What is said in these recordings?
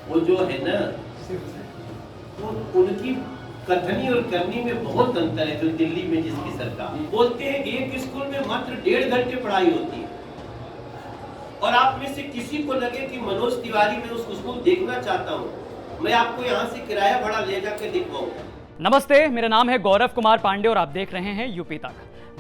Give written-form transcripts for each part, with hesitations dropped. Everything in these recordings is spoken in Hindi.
वो जो है ना, वो उनकी कथनी और करनी में बहुत अंतर है। जो दिल्ली में जिसकी सरकार बोलते हैं एक स्कूल में मात्र 1.5 घंटे पढ़ाई होती है, और आप में से किसी को लगे कि मनोज तिवारी मैं उस स्कूल देखना चाहता हूँ, मैं आपको यहाँ से किराया भाड़ा ले जाकर दिखवाऊंगा। नमस्ते, मेरा नाम है गौरव कुमार पांडे और आप देख रहे हैं यूपी तक।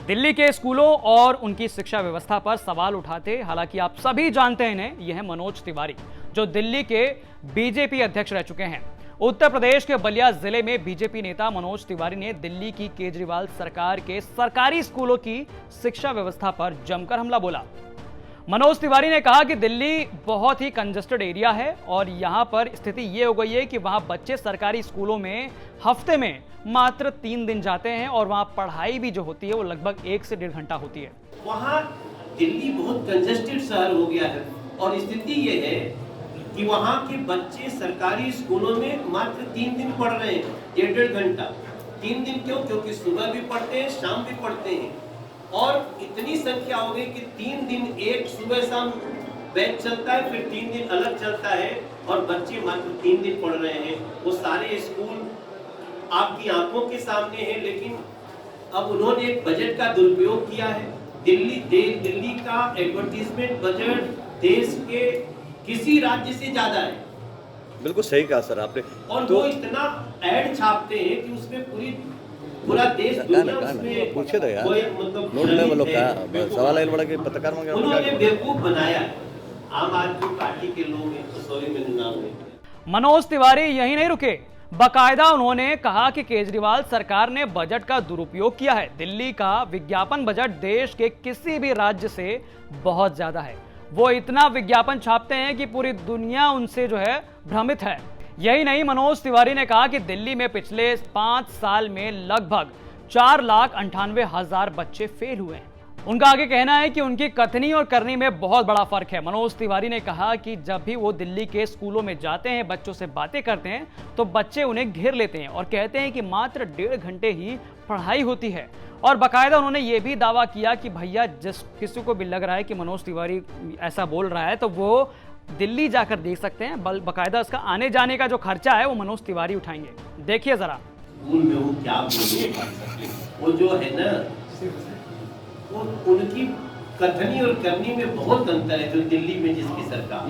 दिल्ली के स्कूलों और उनकी शिक्षा व्यवस्था पर सवाल उठाते, हालांकि आप सभी जानते हैं यह है मनोज तिवारी, जो दिल्ली के बीजेपी अध्यक्ष रह चुके हैं। उत्तर प्रदेश के बलिया जिले में बीजेपी नेता मनोज तिवारी ने दिल्ली की केजरीवाल सरकार के सरकारी स्कूलों की शिक्षा व्यवस्था पर जमकर हमला बोला। मनोज तिवारी ने कहा कि दिल्ली बहुत ही कंजस्टेड एरिया है और यहां पर स्थिति ये हो गई है कि वहां बच्चे सरकारी स्कूलों में हफ्ते में मात्र 3 दिन जाते हैं और वहां पढ़ाई भी जो होती है वो लगभग 1 से 1.5 घंटा होती है। वहां दिल्ली बहुत कंजस्टेड शहर हो गया है और स्थिति ये है कि वहां के बच्चे सरकारी स्कूलों में मात्र 3 दिन पढ़ रहे हैं, 1.5 घंटा। 3 दिन क्यों? क्योंकि सुबह भी पढ़ते हैं, शाम भी पढ़ते हैं, और इतनी संख्या हो गई कि 3 दिन एक सुबह शाम बैच चलता है, फिर 3 दिन अलग चलता है, और बच्चे मात्र 3 दिन पढ़ रहे हैं। वो सारे स्कूल आपकी आंखों के सामने हैं, लेकिन अब उन्होंने एक बजट का दुरुपयोग किया है। दिल्ली का एडवर्टीजमेंट बजट देश के किसी राज्य से ज्यादा है। बिल्कुल सही कहा सर आपने। और वो इतना ऐड छापते हैं कि उसमें पूरा देश दुनिया उसमें पूछे तो यार मतलब नोट लेवल का सवाल है बड़ा कि पत्रकार में उन्होंने बेवकूफ बनाया है। आम आदमी पार्टी के लोग हैं, तो सॉरी मैंने नाम नहीं। मनोज तिवारी यही नहीं रुके, बकायदा उन्होंने कहा कि केजरीवाल सरकार ने बजट का दुरुपयोग किया है। दिल्ली का विज्ञापन बजट देश के किसी भी राज्य से बहुत ज्यादा है। वो इतना विज्ञापन छापते हैं कि पूरी दुनिया उनसे जो है भ्रमित है। यही नहीं, मनोज तिवारी ने कहा कि दिल्ली में पिछले 5 साल में लगभग 4,98,000 बच्चे फेल हुए हैं। उनका आगे कहना है कि उनकी कथनी और करनी में बहुत बड़ा फर्क है। मनोज तिवारी ने कहा कि जब भी वो दिल्ली के स्कूलों में जाते हैं, बच्चों से बातें करते हैं, तो बच्चे उन्हें घेर लेते हैं और कहते हैं कि मात्र 1.5 घंटे ही पढ़ाई होती है। और बाकायदा उन्होंने ये भी दावा किया कि भैया जिस किसी को भी लग रहा है कि मनोज तिवारी ऐसा बोल रहा है, तो वो दिल्ली जाकर देख सकते हैं। बाकायदा उसका आने जाने का जो खर्चा है वो मनोज तिवारी उठाएंगे। देखिए जरा। स्कूल में वो क्या बोले, वो जो है ना, वो उनकी कथनी और करनी में बहुत अंतर है। जो दिल्ली में जिसकी सरकार,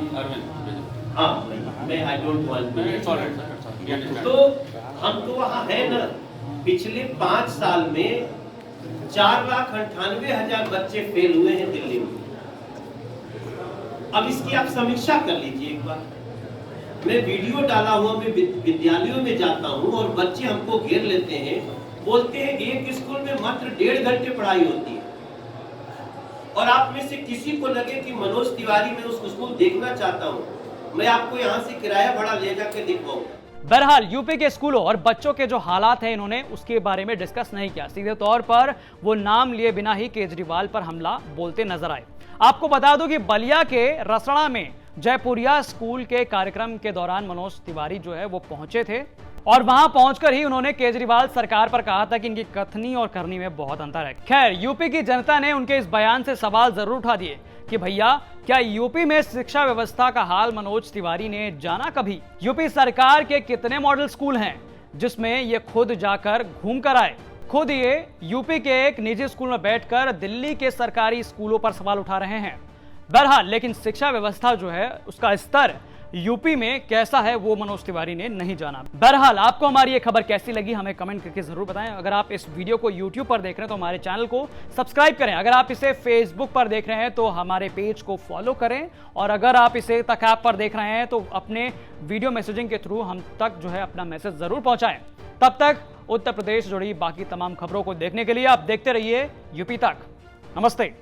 मैं आई डोंट वांट, तो हम तो वहाँ है ना। पिछले 5 साल में 4,98,000 बच्चे फेल हुए हैं दिल्ली में। अब इसकी आप समीक्षा कर लीजिए एक बार। मैं वीडियो डाला हुआ, मैं विद्यालयों में जाता हूँ और बच्चे हमको घेर लेते हैं, बोलते हैं एक स्कूल में मात्र 1.5 घंटे पढ़ाई होती है, और आप में से किसी को लगे कि मनोज तिवारी मैं उस स्कूल देखना चाहता हूँ, मैं आपको यहाँ से किराया भाड़ा ले जाकर दिखवाऊंगा। बहरहाल यूपी के स्कूलों और बच्चों के जो हालात हैं, इन्होंने उसके बारे में डिस्कस नहीं किया। सीधे तौर पर वो नाम लिए बिना ही केजरीवाल पर हमला बोलते नजर आए। आपको बता दूं कि बलिया के रसड़ा में जयपुरिया स्कूल के कार्यक्रम के दौरान मनोज तिवारी जो है वो पहुंचे थे, और वहां पहुंचकर ही उन्होंने केजरीवाल सरकार पर कहा था कि इनकी कथनी और करनी में बहुत अंतर है। खैर, यूपी की जनता ने उनके इस बयान से सवाल जरूर उठा दिए कि भैया क्या यूपी में शिक्षा व्यवस्था का हाल मनोज तिवारी ने जाना कभी? यूपी सरकार के कितने मॉडल स्कूल हैं जिसमें ये खुद जाकर घूम कर आए? खुद ये यूपी के एक निजी स्कूल में बैठकर दिल्ली के सरकारी स्कूलों पर सवाल उठा रहे हैं। बहरहाल, लेकिन शिक्षा व्यवस्था जो है उसका स्तर यूपी में कैसा है वो मनोज तिवारी ने नहीं जाना। बहरहाल, आपको हमारी ये खबर कैसी लगी हमें कमेंट करके जरूर बताएं। अगर आप इस वीडियो को यूट्यूब पर देख रहे हैं तो हमारे चैनल को सब्सक्राइब करें। अगर आप इसे फेसबुक पर देख रहे हैं तो हमारे पेज को फॉलो करें, और अगर आप इसे तक ऐप पर देख रहे हैं तो अपने वीडियो मैसेजिंग के थ्रू हम तक जो है अपना मैसेज जरूर पहुंचाएं। तब तक उत्तर प्रदेश जुड़ी बाकी तमाम खबरों को देखने के लिए आप देखते रहिए यूपी तक। नमस्ते।